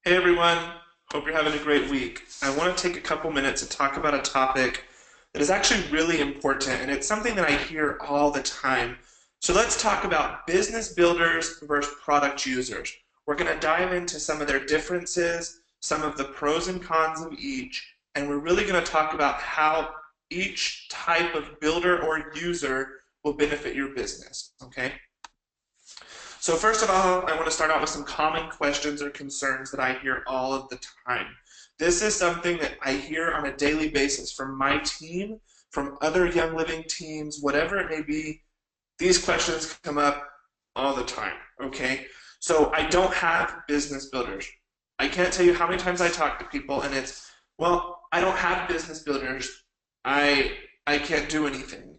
Hey everyone, hope you're having a great week. I want to take a couple minutes to talk about a topic that is actually really important, and it's something that I hear all the time. So let's talk about business builders versus product users. We're going to dive into some of their differences, some of the pros and cons of each, and we're really going to talk about how each type of builder or user will benefit your business, okay? So first of all, I want to start out with some common questions or concerns that I hear all of the time. This is something that I hear on a daily basis from my team, from other Young Living teams, whatever it may be. These questions come up all the time, okay? So I don't have business builders. I can't tell you how many times I talk to people and it's, well, I don't have business builders. I can't do anything.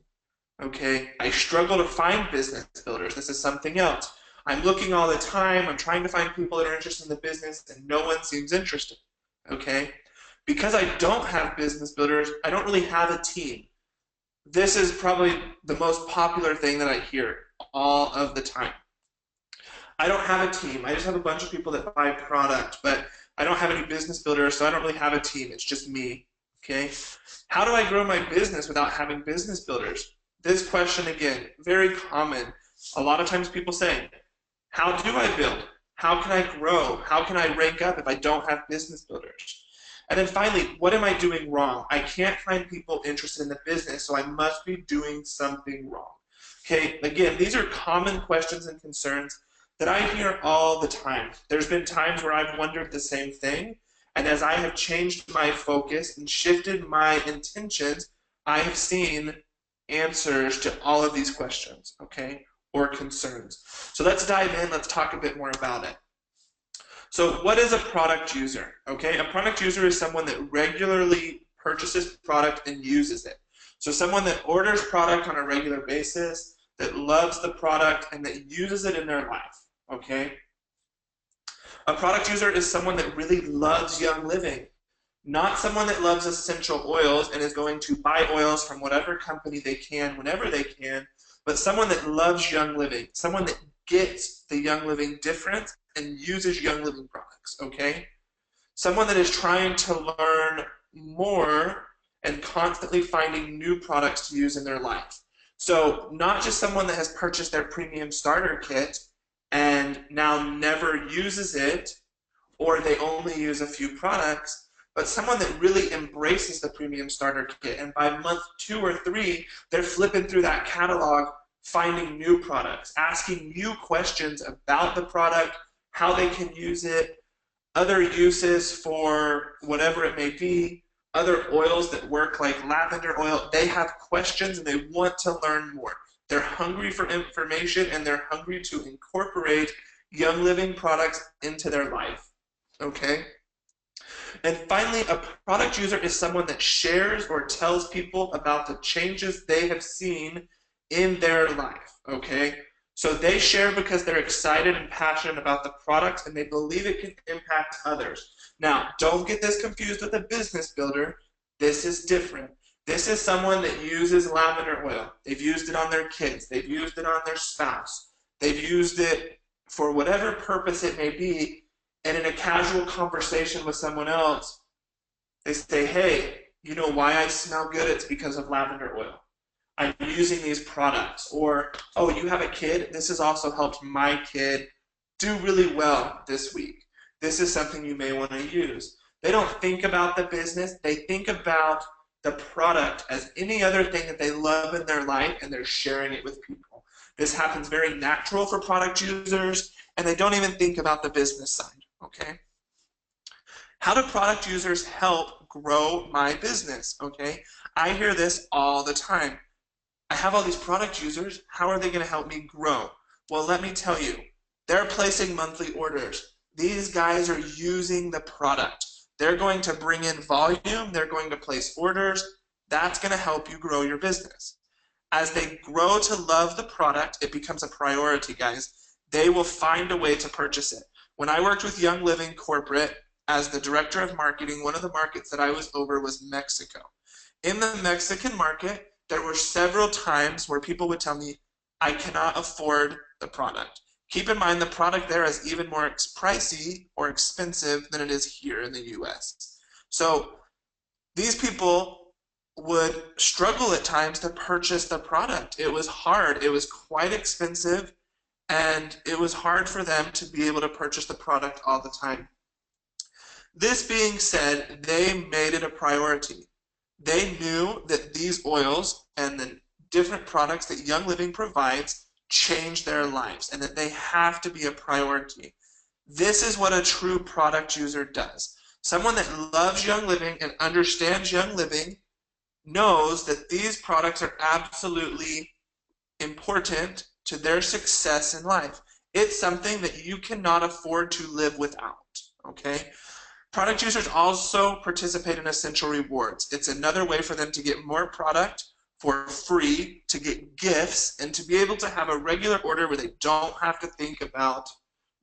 Okay, I struggle to find business builders. This is something else. I'm looking all the time. I'm trying to find people that are interested in the business, and no one seems interested. Okay, because I don't have business builders, I don't really have a team. This is probably the most popular thing that I hear all of the time. I don't have a team. I just have a bunch of people that buy product, but I don't have any business builders, so I don't really have a team. It's just me. Okay, how do I grow my business without having business builders? This question, again, very common. A lot of times people say, how do I build? How can I grow? How can I rank up if I don't have business builders? And then finally, what am I doing wrong? I can't find people interested in the business, so I must be doing something wrong. Okay, again, these are common questions and concerns that I hear all the time. There's been times where I've wondered the same thing, and as I have changed my focus and shifted my intentions, I have seen answers to all of these questions, okay, or concerns. So let's dive in. Let's talk a bit more about it. So what is a product user? Okay, a product user is someone that regularly purchases product and uses it. So someone that orders product on a regular basis, that loves the product, and that uses it in their life, okay? A product user is someone that really loves Young Living, not someone that loves essential oils and is going to buy oils from whatever company they can whenever they can, but someone that loves Young Living, someone that gets the Young Living difference and uses Young Living products, okay? Someone that is trying to learn more and constantly finding new products to use in their life. So not just someone that has purchased their premium starter kit and now never uses it, or they only use a few products, but someone that really embraces the premium starter kit. And by month 2 or 3, they're flipping through that catalog, finding new products, asking new questions about the product, how they can use it, other uses for whatever it may be, other oils that work like lavender oil. They have questions and they want to learn more. They're hungry for information and they're hungry to incorporate Young Living products into their life. Okay? And finally, a product user is someone that shares or tells people about the changes they have seen in their life. Okay? So they share because they're excited and passionate about the product and they believe it can impact others. Now, don't get this confused with a business builder. This is different. This is someone that uses lavender oil. They've used it on their kids. They've used it on their spouse. They've used it for whatever purpose it may be. And in a casual conversation with someone else, they say, hey, you know why I smell good? It's because of lavender oil. I'm using these products. Or, oh, you have a kid? This has also helped my kid do really well this week. This is something you may want to use. They don't think about the business. They think about the product as any other thing that they love in their life, and they're sharing it with people. This happens very natural for product users, and they don't even think about the business side, okay? How do product users help grow my business, okay? I hear this all the time. I have all these product users. How are they going to help me grow? Well, let me tell you, they're placing monthly orders. These guys are using the product. They're going to bring in volume. They're going to place orders. That's going to help you grow your business. As they grow to love the product, it becomes a priority, guys. They will find a way to purchase it. When I worked with Young Living Corporate as the director of marketing, one of the markets that I was over was Mexico. In the Mexican market, there were several times where people would tell me, I cannot afford the product. Keep in mind the product there is even more pricey or expensive than it is here in the US. So these people would struggle at times to purchase the product. It was hard, it was quite expensive, and it was hard for them to be able to purchase the product all the time. This being said, they made it a priority. They knew that these oils and the different products that Young Living provides change their lives and that they have to be a priority. This is what a true product user does. Someone that loves Young Living and understands Young Living knows that these products are absolutely important to their success in life. It's something that you cannot afford to live without, okay? Product users also participate in essential rewards. It's another way for them to get more product for free, to get gifts, and to be able to have a regular order where they don't have to think about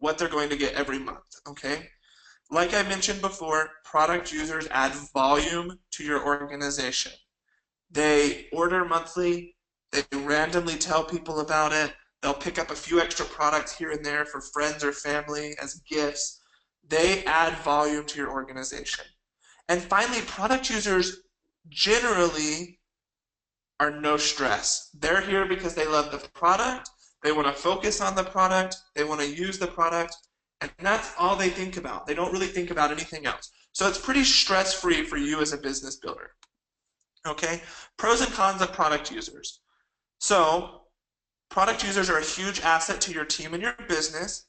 what they're going to get every month, okay? Like I mentioned before, product users add volume to your organization. They order monthly, they randomly tell people about it, they'll pick up a few extra products here and there for friends or family as gifts. They add volume to your organization. And finally, product users generally are no stress. They're here because they love the product, they want to focus on the product, they want to use the product, and that's all they think about. They don't really think about anything else. So it's pretty stress-free for you as a business builder. Okay? Pros and cons of product users. So, product users are a huge asset to your team and your business.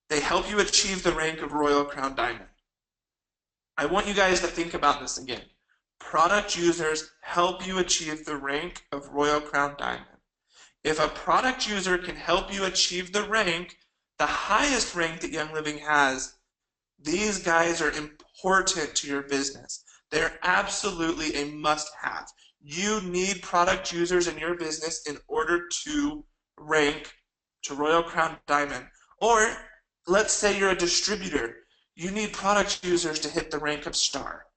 They help you achieve the rank of Royal Crown Diamond. I want you guys to think about this again. Product users help you achieve the rank of Royal Crown Diamond. If a product user can help you achieve the rank, the highest rank that Young Living has, these guys are important to your business. They're absolutely a must-have. You need product users in your business in order to rank to Royal Crown Diamond. Or let's say you're a distributor. You need product users to hit the rank of star.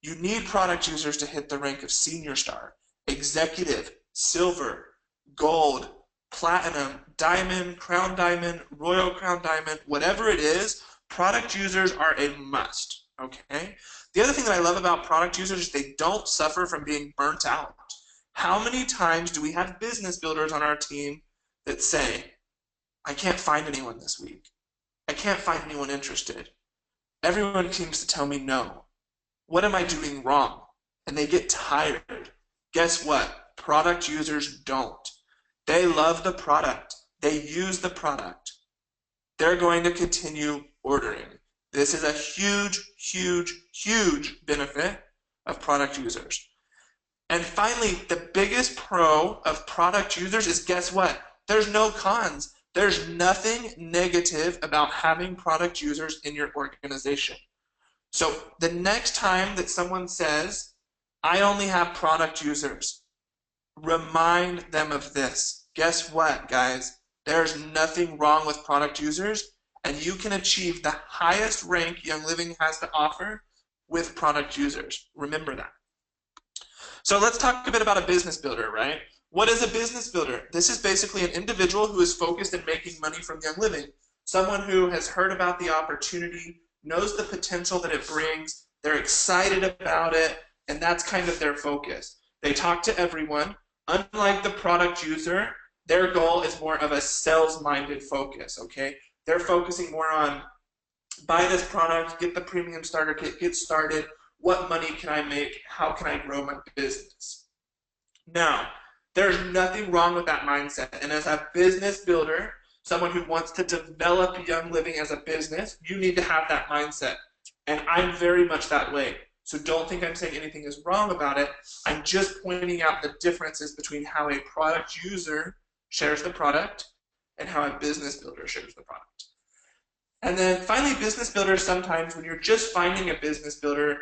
You need product users to hit the rank of senior star, executive, silver, gold, platinum, diamond, crown diamond, royal crown diamond, whatever it is, product users are a must, okay? The other thing that I love about product users is they don't suffer from being burnt out. How many times do we have business builders on our team that say, I can't find anyone this week. I can't find anyone interested. Everyone seems to tell me no. What am I doing wrong? And they get tired. Guess what? Product users don't. They love the product. They use the product. They're going to continue ordering. This is a huge, huge, huge benefit of product users. And finally, the biggest pro of product users is, guess what? There's no cons. There's nothing negative about having product users in your organization. So the next time that someone says, I only have product users, remind them of this. Guess what, guys? There's nothing wrong with product users, and you can achieve the highest rank Young Living has to offer with product users. Remember that. So let's talk a bit about a business builder, right? What is a business builder? This is basically an individual who is focused on making money from Young Living. Someone who has heard about the opportunity, knows the potential that it brings, they're excited about it, and that's kind of their focus. They talk to everyone. Unlike the product user, their goal is more of a sales-minded focus, okay? They're focusing more on buy this product, get the premium starter kit, get started, what money can I make, how can I grow my business? Now, there's nothing wrong with that mindset, and as a business builder, someone who wants to develop Young Living as a business, you need to have that mindset. And I'm very much that way. So don't think I'm saying anything is wrong about it. I'm just pointing out the differences between how a product user shares the product and how a business builder shares the product. And then finally, business builders sometimes, when you're just finding a business builder,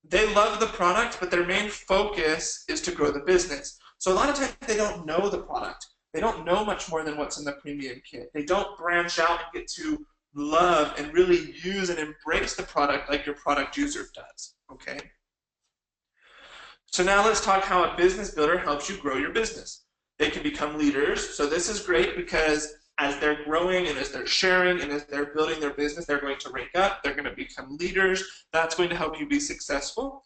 they love the product, but their main focus is to grow the business. So a lot of times they don't know the product. They don't know much more than what's in the premium kit. They don't branch out and get to love and really use and embrace the product like your product user does, okay? So now let's talk how a business builder helps you grow your business. They can become leaders. So this is great because as they're growing and as they're sharing and as they're building their business, they're going to rank up, they're going to become leaders. That's going to help you be successful.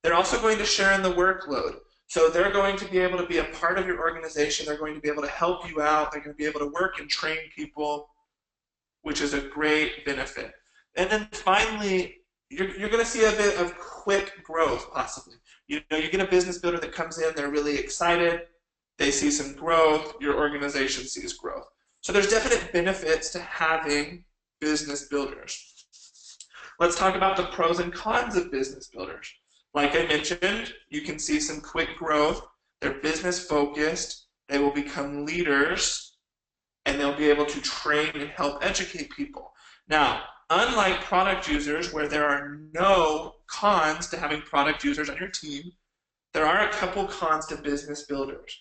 They're also going to share in the workload. So they're going to be able to be a part of your organization. They're going to be able to help you out. They're going to be able to work and train people, which is a great benefit. And then finally, you're going to see a bit of quick growth, possibly. You get a business builder that comes in, they're really excited, they see some growth, your organization sees growth. So there's definite benefits to having business builders. Let's talk about the pros and cons of business builders. Like I mentioned, you can see some quick growth. They're business focused. They will become leaders, and they'll be able to train and help educate people. Now, unlike product users, where there are no cons to having product users on your team, there are a couple cons to business builders.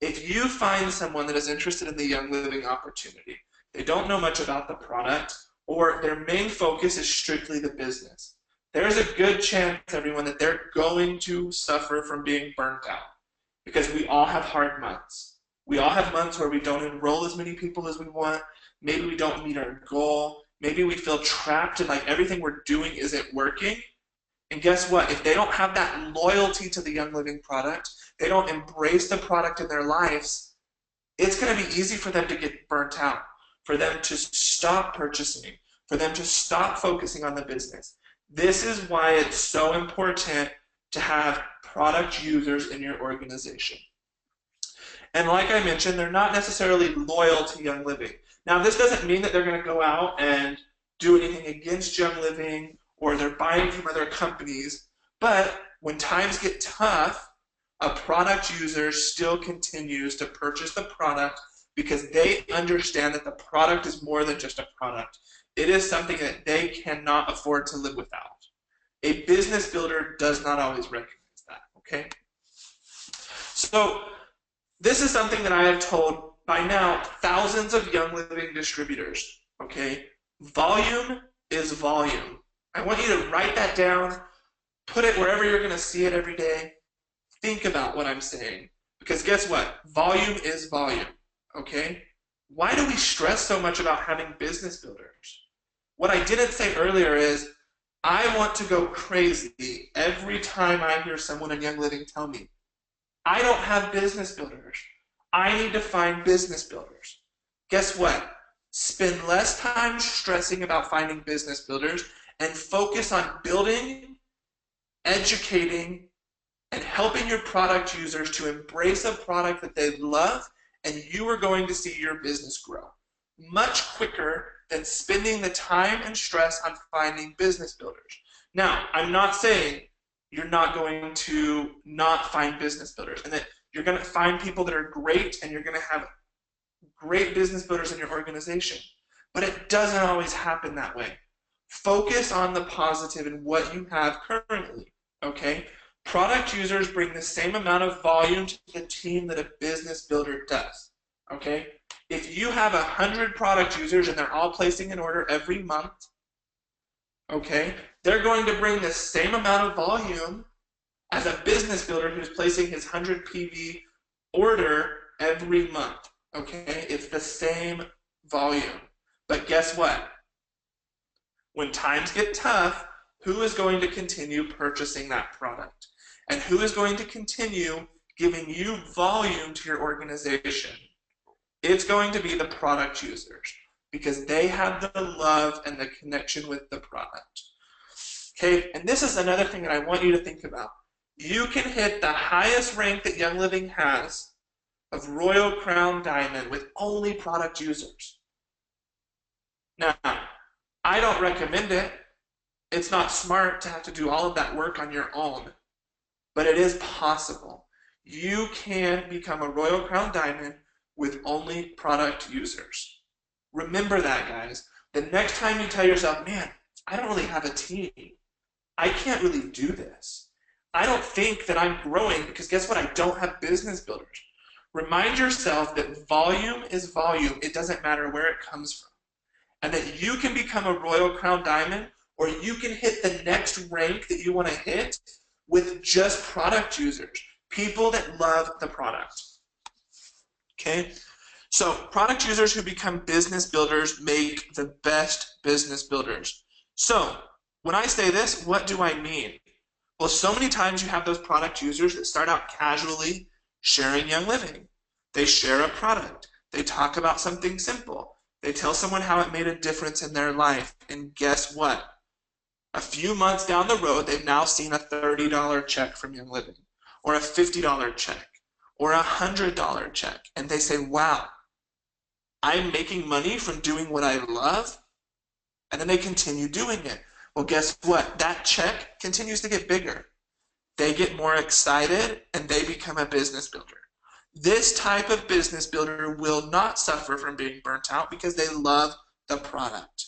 If you find someone that is interested in the Young Living opportunity, they don't know much about the product, or their main focus is strictly the business, there's a good chance, everyone, that they're going to suffer from being burnt out, because we all have hard months. We all have months where we don't enroll as many people as we want. Maybe we don't meet our goal. Maybe we feel trapped and like everything we're doing isn't working. And guess what? If they don't have that loyalty to the Young Living product, they don't embrace the product in their lives, it's going to be easy for them to get burnt out, for them to stop purchasing, for them to stop focusing on the business. This is why it's so important to have product users in your organization. And like I mentioned, they're not necessarily loyal to Young Living. Now, this doesn't mean that they're going to go out and do anything against Young Living or they're buying from other companies, but when times get tough, a product user still continues to purchase the product because they understand that the product is more than just a product. It is something that they cannot afford to live without. A business builder does not always recognize that, okay? So this is something that I have told by now thousands of Young Living distributors, okay? Volume is volume. I want you to write that down, put it wherever you're going to see it every day. Think about what I'm saying, because guess what? Volume is volume, okay? Why do we stress so much about having business builders? What I didn't say earlier is I want to go crazy every time I hear someone in Young Living tell me, I don't have business builders. I need to find business builders. Guess what? Spend less time stressing about finding business builders and focus on building, educating, and helping your product users to embrace a product that they love, and you are going to see your business grow much quicker than spending the time and stress on finding business builders. Now, I'm not saying you're not going to not find business builders and that you're going to find people that are great and you're going to have great business builders in your organization, but it doesn't always happen that way. Focus on the positive in what you have currently, okay? Product users bring the same amount of volume to the team that a business builder does, okay? If you have 100 product users and they're all placing an order every month, okay, they're going to bring the same amount of volume as a business builder who's placing his 100 PV order every month, okay? It's the same volume. But guess what? When times get tough, who is going to continue purchasing that product? And who is going to continue giving you volume to your organization? It's going to be the product users because they have the love and the connection with the product. Okay, and this is another thing that I want you to think about. You can hit the highest rank that Young Living has of Royal Crown Diamond with only product users. Now, I don't recommend it. It's not smart to have to do all of that work on your own, but it is possible. You can become a Royal Crown Diamond with only product users. Remember that, guys. The next time you tell yourself, man, I don't really have a team. I can't really do this. I don't think that I'm growing because guess what? I don't have business builders. Remind yourself that volume is volume. It doesn't matter where it comes from. And that you can become a Royal Crown Diamond or you can hit the next rank that you want to hit with just product users, people that love the product. Okay? So product users who become business builders make the best business builders. So when I say this, what do I mean? Well, so many times you have those product users that start out casually sharing Young Living. They share a product. They talk about something simple. They tell someone how it made a difference in their life. And guess what? A few months down the road, they've now seen a $30 check from Young Living, or a $50 check, or a $100 check. And they say, wow, I'm making money from doing what I love. And then they continue doing it. Well, guess what? That check continues to get bigger. They get more excited and they become a business builder. This type of business builder will not suffer from being burnt out because they love the product.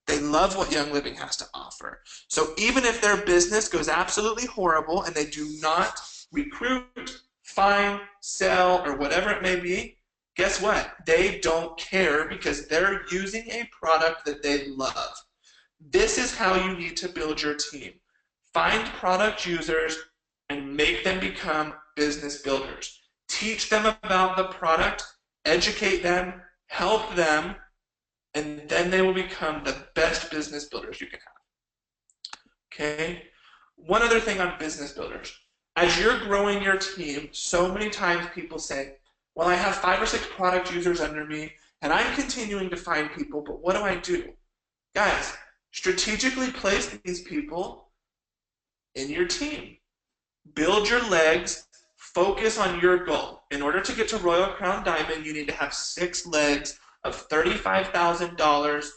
They love what Young Living has to offer. So even if their business goes absolutely horrible and they do not recruit, find, sell, or whatever it may be, guess what? They don't care because they're using a product that they love. This is how you need to build your team. Find product users and make them become business builders. Teach them about the product, educate them, help them, and then they will become the best business builders you can have. Okay? One other thing on business builders. As you're growing your team, so many times people say, well, I have 5 or 6 product users under me, and I'm continuing to find people, but what do I do? Guys, strategically place these people in your team. Build your legs. Focus on your goal. In order to get to Royal Crown Diamond, you need to have 6 legs of $35,000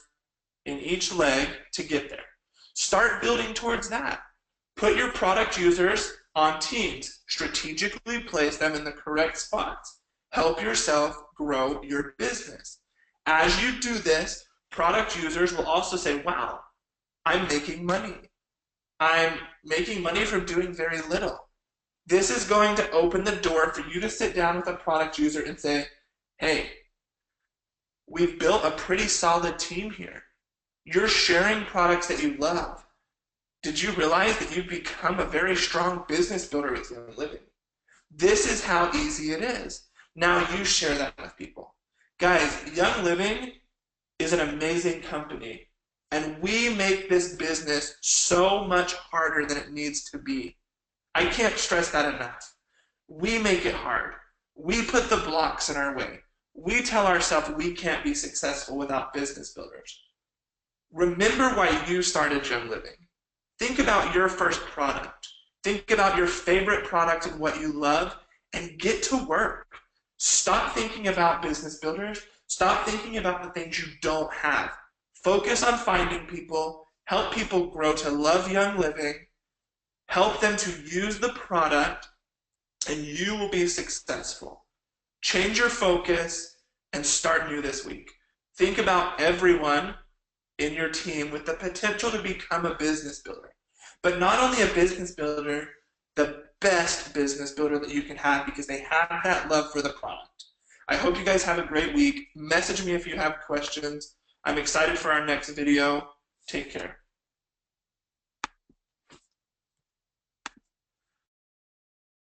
in each leg to get there. Start building towards that. Put your product users on teams. Strategically place them in the correct spots. Help yourself grow your business. As you do this, product users will also say, wow, I'm making money. I'm making money from doing very little. This is going to open the door for you to sit down with a product user and say, hey, we've built a pretty solid team here. You're sharing products that you love. Did you realize that you've become a very strong business builder with Young Living? This is how easy it is. Now you share that with people. Guys, Young Living is an amazing company, and we make this business so much harder than it needs to be. I can't stress that enough. We make it hard. We put the blocks in our way. We tell ourselves we can't be successful without business builders. Remember why you started Young Living. Think about your first product. Think about your favorite product and what you love, and get to work. Stop thinking about business builders. Stop thinking about the things you don't have. Focus on finding people, help people grow to love Young Living, help them to use the product, and you will be successful. Change your focus and start new this week. Think about everyone in your team with the potential to become a business builder. But not only a business builder, the best business builder that you can have because they have that love for the product. I hope you guys have a great week. Message me if you have questions. I'm excited for our next video. Take care.